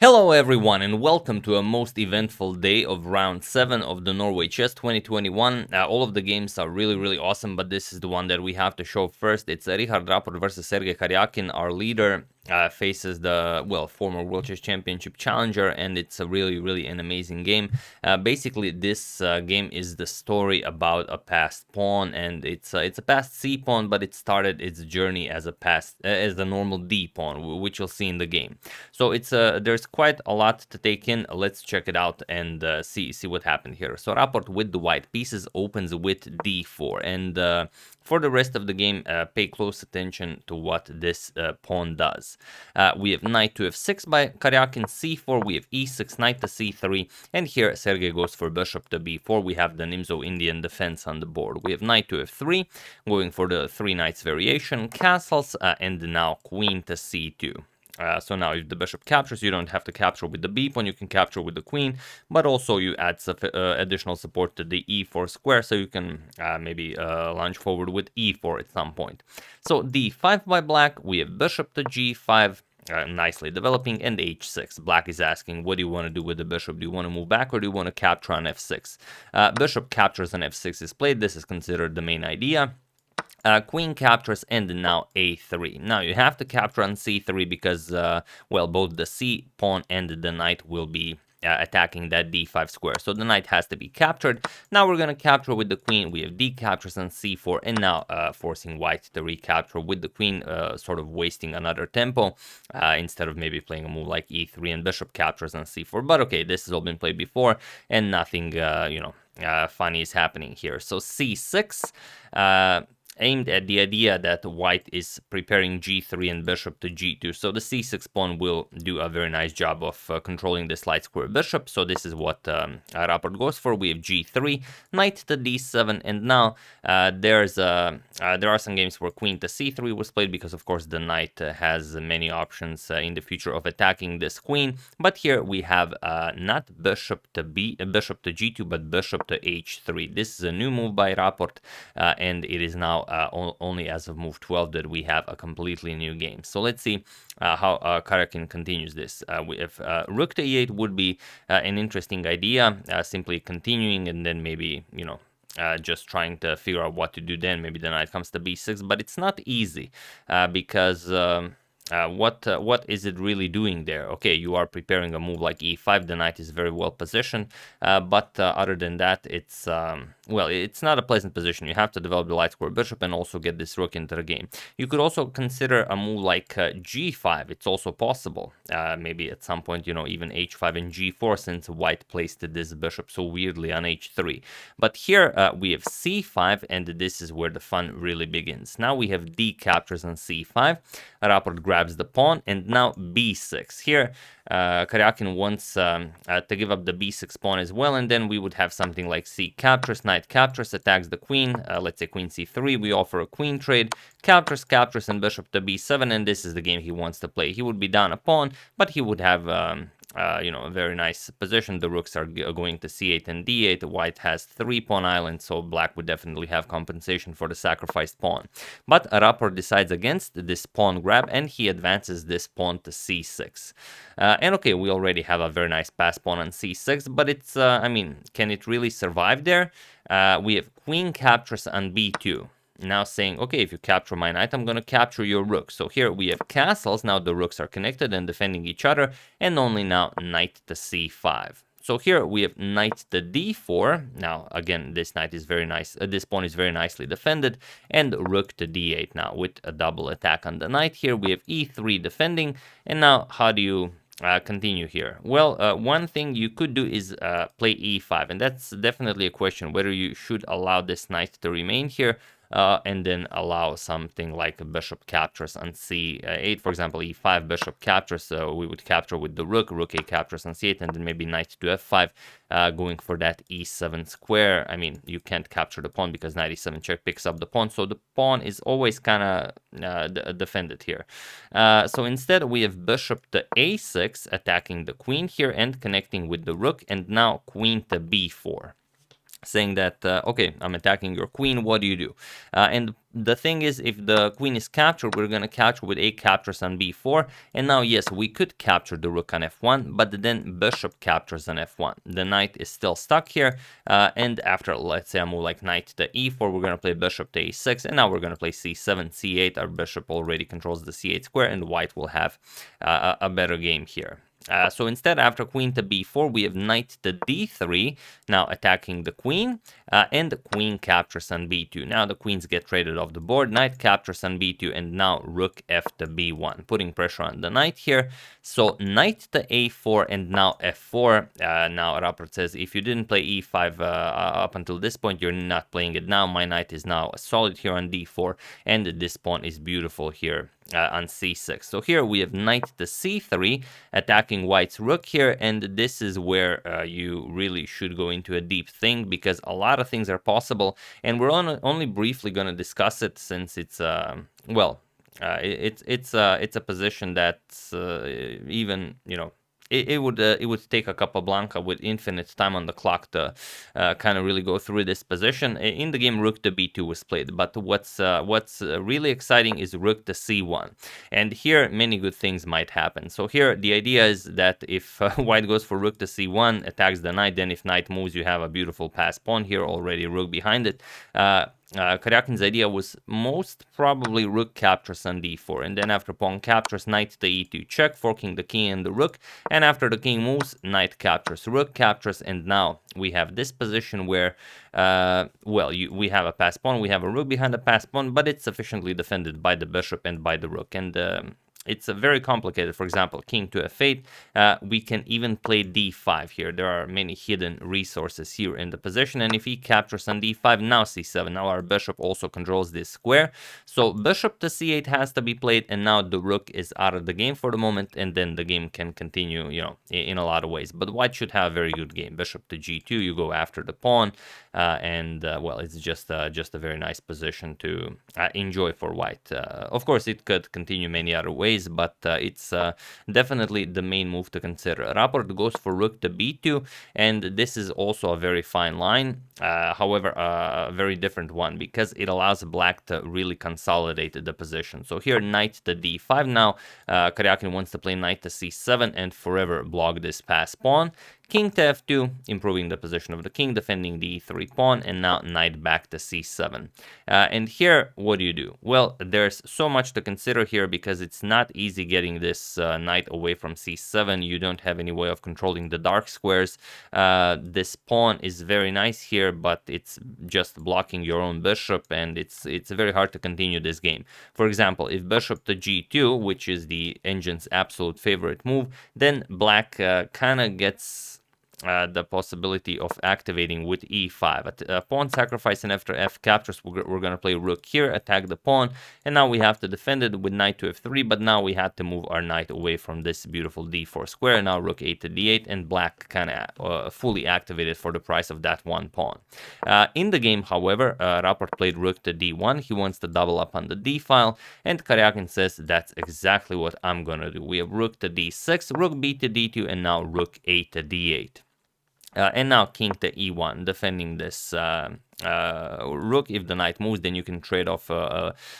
Hello everyone and welcome to a most eventful day of round 7 of the Norway Chess 2021. All of the games are really awesome, but this is the one that we have to show first. It's Richárd Rapport versus Sergey Karjakin. Our leader faces the, former World Chess Championship challenger, and it's a really an amazing game. Basically, this game is the story about a passed pawn, and it's a passed C pawn, but it started its journey as a as the normal D pawn, which you'll see in the game. So it's there's quite a lot to take in. Let's check it out and see what happened here. So Rapport with the white pieces opens with d4, and for the rest of the game, pay close attention to what this pawn does. We have knight to f6 by Karjakin, c4, we have e6, knight to c3, and here Sergey goes for bishop to b4. We have the Nimzo-Indian defense on the board. We have knight to f3, going for the three knights variation, castles, and now queen to c2. So now if the bishop captures, you don't have to capture with the b pawn, you can capture with the queen, but also you add additional support to the e4 square, so you can maybe launch forward with e4 at some point. So d5 by black, we have bishop to g5, nicely developing, and h6. Black is asking, what do you want to do with the bishop? Do you want to move back or do you want to capture on f6? Bishop captures on f6 is played. This is considered the main idea. Queen captures, and now a3. Now you have to capture on c3 because, both the c pawn and the knight will be attacking that d5 square. So the knight has to be captured. Now we're going to capture with the queen. We have d captures on c4, and now forcing white to recapture with the queen, sort of wasting another tempo instead of maybe playing a move like e3 and bishop captures on c4. But okay, this has all been played before, and nothing, funny is happening here. So c6. Aimed at the idea that white is preparing g3 and bishop to g2. So the c6 pawn will do a very nice job of controlling this light square bishop. So this is what Rapport goes for. We have g3, knight to d7, and now there are some games where queen to c3 was played because, of course, the knight has many options in the future of attacking this queen. But here we have not bishop to g2, but bishop to h3. This is a new move by Rapport, and it is now only as of move 12 that we have a completely new game. So let's see how Karjakin continues this. If rook to e8 would be an interesting idea, simply continuing and then maybe, just trying to figure out what to do then. Maybe the knight comes to b6, but it's not easy because what is it really doing there? Okay, you are preparing a move like e5. The knight is very well positioned, but other than that, it's it's not a pleasant position. You have to develop the light square bishop and also get this rook into the game. You could also consider a move like g5. It's also possible. Maybe at some point, even h5 and g4, since white placed this bishop so weirdly on h3. But here we have c5, and this is where the fun really begins. Now we have d captures on c5. Rapport grabs the pawn, and now b6. Here, Karjakin wants to give up the b6 pawn as well, and then we would have something like c captures, knight captures, attacks the queen, let's say queen c3, we offer a queen trade, captures, and bishop to b7, and this is the game he wants to play. He would be down a pawn, but he would have a very nice position. The rooks are going to c8 and d8. White has 3 pawn islands, so black would definitely have compensation for the sacrificed pawn. But Rapport decides against this pawn grab, and he advances this pawn to c6. And okay, we already have a very nice pass pawn on c6, but it's, can it really survive there? We have queen captures on b2. Now saying, okay, if you capture my knight, I'm going to capture your rook. So here we have castles. Now the rooks are connected and defending each other, and only now knight to c5. So here we have knight to d4. Now, again, this knight is very nice. This pawn is very nicely defended, and rook to d8 now with a double attack on the knight. Here we have e3 defending, and now how do you continue here? Well, one thing you could do is play e5, and that's definitely a question whether you should allow this knight to remain here. And then allow something like a bishop captures on c8, for example, e5, bishop captures, so we would capture with the rook a captures on c8, and then maybe knight to f5, going for that e7 square. You can't capture the pawn because knight e7 check picks up the pawn, so the pawn is always kind of defended here. So instead, we have bishop to a6, attacking the queen here and connecting with the rook, and now queen to b4. saying that, okay, I'm attacking your queen, what do you do? And the thing is, if the queen is captured, we're going to capture with a captures on b4, and now, yes, we could capture the rook on f1, but then bishop captures on f1. The knight is still stuck here, and after, let's say I move like knight to e4, we're going to play bishop to a6, and now we're going to play c7, c8. Our bishop already controls the c8 square, and white will have a better game here. So instead, after queen to b4, we have knight to d3, now attacking the queen, and the queen captures on b2. Now the queens get traded off the board, knight captures on b2, and now rook f to b1, putting pressure on the knight here. So knight to a4, and now f4. Now Rapport says, if you didn't play e5 up until this point, you're not playing it now. My knight is now solid here on d4, and this pawn is beautiful here on c6. So here we have knight to c3, attacking white's rook here, and this is where you really should go into a deep think, because a lot of things are possible, and we're only briefly going to discuss it, since it's it's a position that's even, you know, it would take a Capablanca with infinite time on the clock to kind of really go through this position. In the game, rook to b2 was played, but what's really exciting is rook to c1, and here many good things might happen. So here the idea is that if white goes for rook to c1, attacks the knight, then if knight moves, you have a beautiful pass pawn here, already rook behind it. Karjakin's idea was most probably rook captures on d4, and then after pawn captures, knight to e2 check, forking the king and the rook, and after the king moves, knight captures, rook captures, and now we have this position where, we have a pass pawn, we have a rook behind the pass pawn, but it's sufficiently defended by the bishop and by the rook, and it's very complicated. For example, king to f8. We can even play d5 here. There are many hidden resources here in the position. And if he captures on d5, now c7. Now our bishop also controls this square. So bishop to c8 has to be played. And now the rook is out of the game for the moment. And then the game can continue, you know, in a lot of ways. But white should have a very good game. Bishop to g2. You go after the pawn. It's just a very nice position to enjoy for white. Of course, it could continue many other ways, but it's definitely the main move to consider. Rapport goes for rook to b2, and this is also a very fine line. However, a very different one, because it allows black to really consolidate the position. So here, knight to d5. Now, Karjakin wants to play knight to c7 and forever block this pass pawn. King to f2, improving the position of the king, defending the e3 pawn, and now knight back to c7. And here, what do you do? Well, there's so much to consider here, because it's not easy getting this knight away from c7. You don't have any way of controlling the dark squares. This pawn is very nice here, but it's just blocking your own bishop, and it's very hard to continue this game. For example, if bishop to g2, which is the engine's absolute favorite move, then black kind of gets the possibility of activating with e5. At pawn sacrifice, and after f captures, we're going to play rook here, attack the pawn, and now we have to defend it with knight to f3, but now we had to move our knight away from this beautiful d4 square. Now rook 8 to d8, and black kind of fully activated for the price of that one pawn. In the game, however, Rapport played rook to d1. He wants to double up on the d file, and Karjakin says that's exactly what I'm going to do. We have rook to d6, rook b to d2, and now rook 8 to d8. And now king to e1, defending this rook. If the knight moves, then you can trade off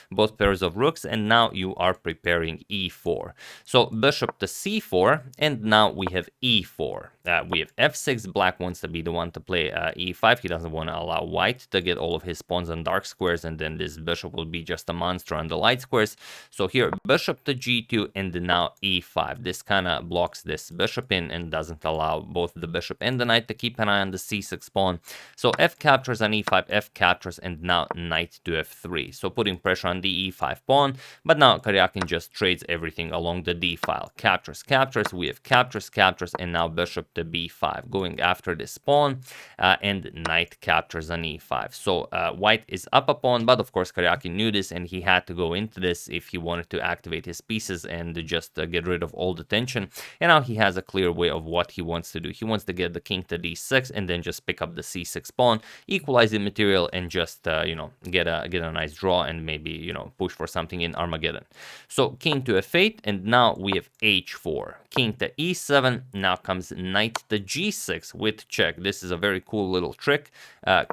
both pairs of rooks, and now you are preparing e4. So bishop to c4, and now we have e4. We have f6. Black wants to be the one to play e5. He doesn't want to allow white to get all of his pawns on dark squares, and then this bishop will be just a monster on the light squares. So here, bishop to g2, and now e5. This kind of blocks this bishop in and doesn't allow both the bishop and the knight to keep an eye on the c6 pawn. So f captures on e5, f captures, and now knight to f3. So putting pressure on the e5 pawn, but now Karjakin just trades everything along the d file. Captures, captures, we have captures, captures, and now bishop to b5, going after this pawn, and knight captures on e5. So white is up a pawn, but of course Karjakin knew this, and he had to go into this if he wanted to activate his pieces and just get rid of all the tension. And now he has a clear way of what he wants to do. He wants to get the king to d6, and then just pick up the c6 pawn, equalize the material, and just get a nice draw, and maybe push for something in Armageddon. So king to f8, and now we have h4. King to e7. Now comes knight knight to g6 with check. This is a very cool little trick.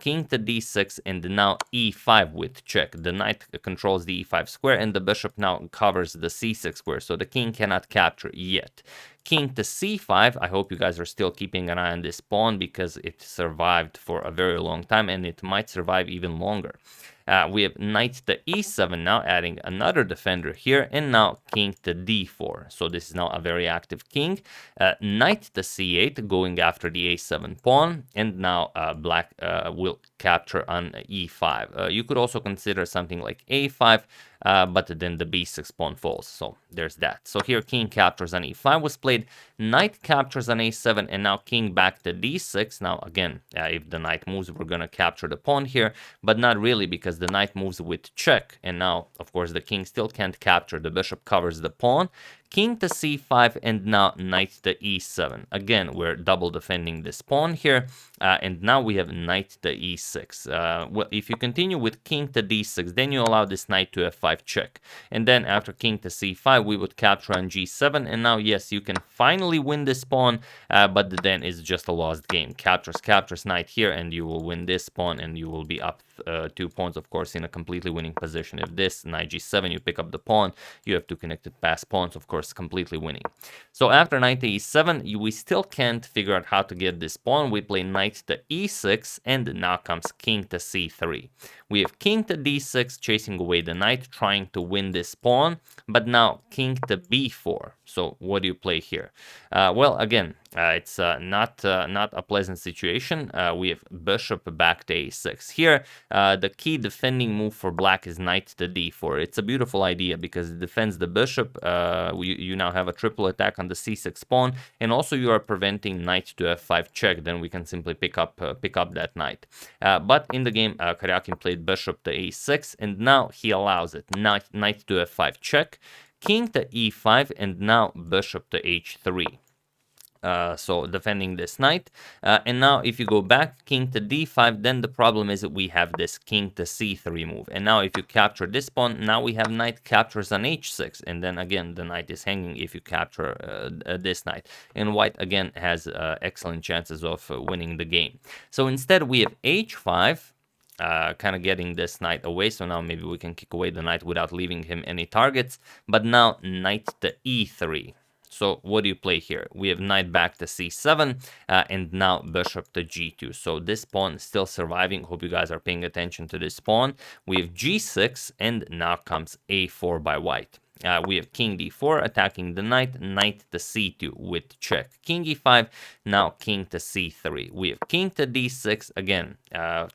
King to d6 and now e5 with check. The knight controls the e5 square and the bishop now covers the c6 square, so the king cannot capture yet. King to c5, I hope you guys are still keeping an eye on this pawn because it survived for a very long time and it might survive even longer. We have knight to e7 now, adding another defender here, and now king to d4. So this is now a very active king. Knight to c8, going after the a7 pawn, and now black will capture on e5. You could also consider something like a5, but then the b6 pawn falls, so there's that. So here king captures on e5 was played, knight captures on a7, and now king back to d6. Now again, if the knight moves, we're gonna capture the pawn here, but not really because the knight moves with check, and now of course the king still can't capture, the bishop covers the pawn. King to c5 and now knight to e7. Again, we're double defending this pawn here, and now we have knight to e6. Well, if you continue with king to d6, then you allow this knight to f5 check, and then after king to c5 we would capture on g7, and now yes, you can finally win this pawn, but then it's just a lost game. Captures knight here, and you will win this pawn, and you will be up 2 pawns, of course, in a completely winning position. If this knight g7, you pick up the pawn, you have 2 connected pass pawns, of course, completely winning. So after knight to e7, we still can't figure out how to get this pawn. We play knight to e6, and now comes king to c3. We have king to d6, chasing away the knight, trying to win this pawn, but now king to b4. So what do you play here? Well, again, it's not a pleasant situation. We have bishop back to a6. Here, the key defending move for black is knight to d4. It's a beautiful idea because it defends the bishop. You now have a triple attack on the c6 pawn, and also you are preventing knight to f5 check. Then we can simply pick up that knight. But in the game, Karjakin played bishop to a6, and now he allows it. Knight to f5 check, king to e5, and now bishop to h3. So defending this knight, and now if you go back king to d5, then the problem is that we have this king to c3 move, and now if you capture this pawn, now we have knight captures on h6, and then again the knight is hanging if you capture this knight, and white again has excellent chances of winning the game. So instead we have h5, kind of getting this knight away, so now maybe we can kick away the knight without leaving him any targets, but now knight to e3. So what do you play here? We have knight back to c7, and now bishop to g2. So this pawn is still surviving. Hope you guys are paying attention to this pawn. We have g6, and now comes a4 by white. We have king d4 attacking the knight, knight to c2 with check. King e5, now king to c3. We have king to d6, again,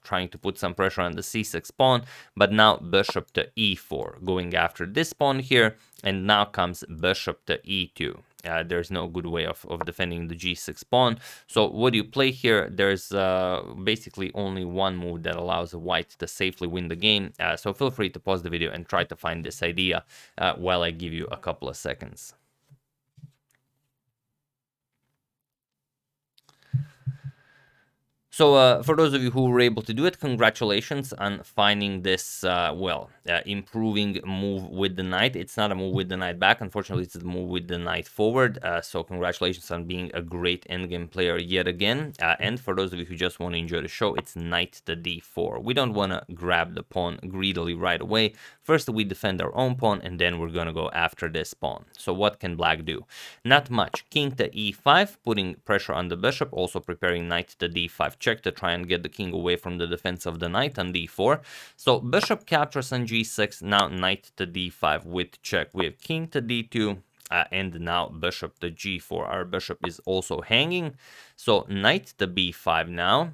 trying to put some pressure on the c6 pawn, but now bishop to e4, going after this pawn here, and now comes bishop to e2. There's no good way of defending the g6 pawn. So what do you play here? There's basically only one move that allows white to safely win the game. So feel free to pause the video and try to find this idea while I give you a couple of seconds. So for those of you who were able to do it, congratulations on finding this, improving move with the knight. It's not a move with the knight back, unfortunately it's a move with the knight forward. So congratulations on being a great endgame player yet again. And for those of you who just want to enjoy the show, it's knight to d4. We don't want to grab the pawn greedily right away. First we defend our own pawn, and then we're going to go after this pawn. So what can black do? Not much. King to e5, putting pressure on the bishop, also preparing knight to d5 check to try and get the king away from the defense of the knight on d4. So bishop captures on g6, now knight to d5 with check. We have king to d2, and now bishop to g4. Our bishop is also hanging, so knight to b5 now.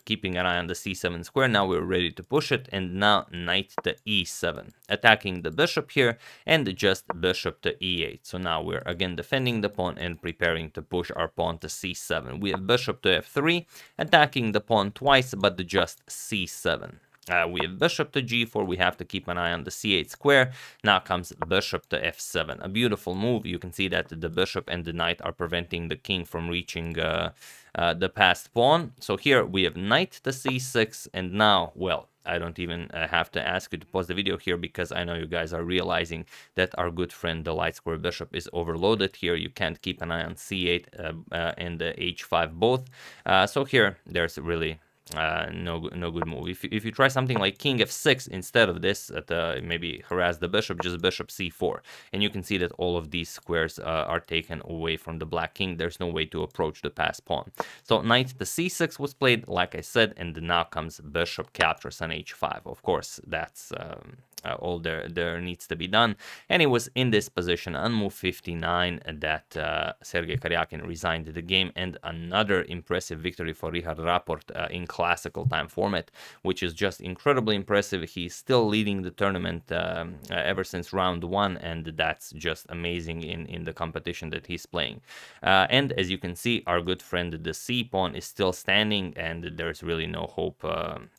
Keeping an eye on the c7 square. Now we're ready to push it, and now knight to e7, attacking the bishop here, and just bishop to e8. So now we're again defending the pawn and preparing to push our pawn to c7. We have bishop to f3, attacking the pawn twice, but just c7. We have bishop to g4. We have to keep an eye on the c8 square. Now comes bishop to f7. A beautiful move. You can see that the bishop and the knight are preventing the king from reaching the passed pawn. So here we have knight to c6, and now, well, I don't even have to ask you to pause the video here, because I know you guys are realizing that our good friend the light square bishop is overloaded here. You can't keep an eye on c8 and the h5 both. So here there's really no good move. If you try something like king f6 instead of this, maybe harass the bishop, just bishop c4, and you can see that all of these squares are taken away from the black king. There's no way to approach the passed pawn. So knight to c6 was played, like I said, and now comes bishop captures on h5. Of course, that's all there needs to be done. And it was in this position on move 59 that Sergey Karjakin resigned the game, and another impressive victory for Richárd Rapport in classical time format, which is just incredibly impressive. He's still leading the tournament ever since round 1, and that's just amazing in the competition that he's playing. And as you can see, our good friend the c pawn is still standing, and there's really no hope of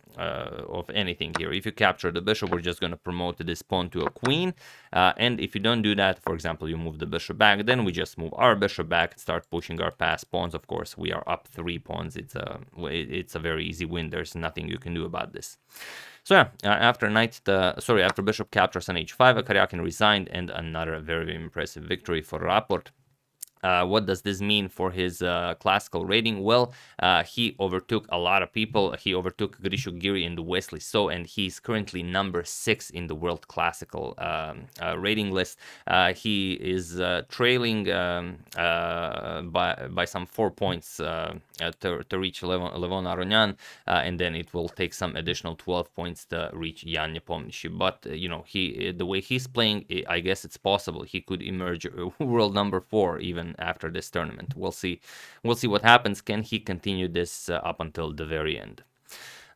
anything here. If you capture the bishop, we're just going to promote this pawn to a queen, and if you don't do that, for example, you move the bishop back, then we just move our bishop back and start pushing our passed pawns. Of course, we are up 3 pawns. It's a very easy win. There's nothing you can do about this. So yeah, after bishop captures on h5, Karjakin resigned, and another very impressive victory for Rapport. What does this mean for his classical rating? Well, he overtook a lot of people. He overtook Grishu Giri and Wesley So, and he's currently number 6 in the world classical rating list. He is trailing by some 4 points to reach Levon Aronyan, and then it will take some additional 12 points to reach Jan Nepomniachtchi. But the way he's playing, I guess it's possible he could emerge world number 4 even after this tournament. We'll see what happens. Can he continue this up until the very end?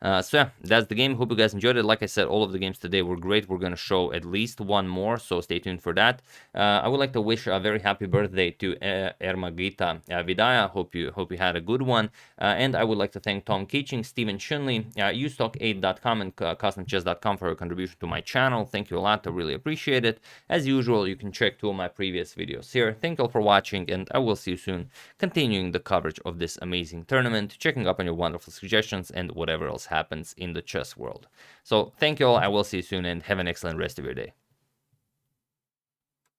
So yeah, that's the game. Hope you guys enjoyed it. Like I said, all of the games today were great. We're going to show at least one more, so stay tuned for that. I would like to wish a very happy birthday to Ermagita Vidaya. Hope you had a good one. And I would like to thank Tom Keaching, Stephen Shinley, ustock8.com, and customchess.com for your contribution to my channel. Thank you a lot. I really appreciate it. As usual, you can check 2 of my previous videos here. Thank you all for watching, and I will see you soon, continuing the coverage of this amazing tournament, checking up on your wonderful suggestions, and whatever else happens in the chess world. So thank you all. I will see you soon, and have an excellent rest of your day.